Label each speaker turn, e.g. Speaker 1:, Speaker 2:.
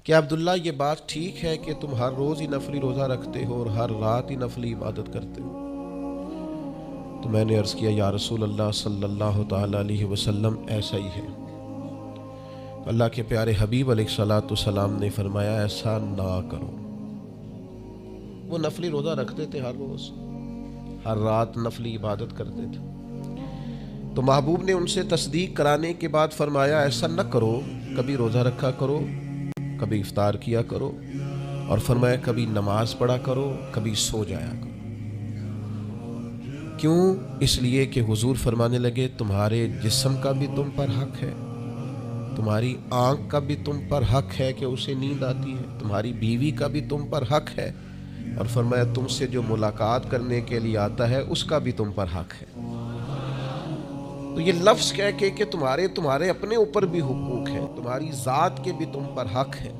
Speaker 1: کہ عبداللہ یہ بات ٹھیک ہے کہ تم ہر روز ہی نفلی روزہ رکھتے ہو اور ہر رات ہی نفلی عبادت کرتے ہو؟ تو میں نے عرض کیا یا رسول اللہ صلی اللہ تعالی علیہ وسلم ایسا ہی ہے۔ اللہ کے پیارے حبیب علیہ الصلوۃ والسلام نے فرمایا ایسا نہ کرو۔ وہ نفلی روزہ رکھتے تھے، ہر روز ہر رات نفلی عبادت کرتے تھے۔ تو محبوب نے ان سے تصدیق کرانے کے بعد فرمایا ایسا نہ کرو، کبھی روزہ رکھا کرو، کبھی افطار کیا کرو، اور فرمایا کبھی نماز پڑھا کرو، کبھی سو جایا کرو۔ کیوں؟ اس لیے کہ حضور فرمانے لگے تمہارے جسم کا بھی تم پر حق ہے، تمہاری آنکھ کا بھی تم پر حق ہے کہ اسے نیند آتی ہے، تمہاری بیوی کا بھی تم پر حق ہے، اور فرمایا تم سے جو ملاقات کرنے کے لیے آتا ہے اس کا بھی تم پر حق ہے۔ تو یہ لفظ کہہ کے کہ تمہارے اپنے اوپر بھی حقوق ہیں، تمہاری ذات کے بھی تم پر حق ہے۔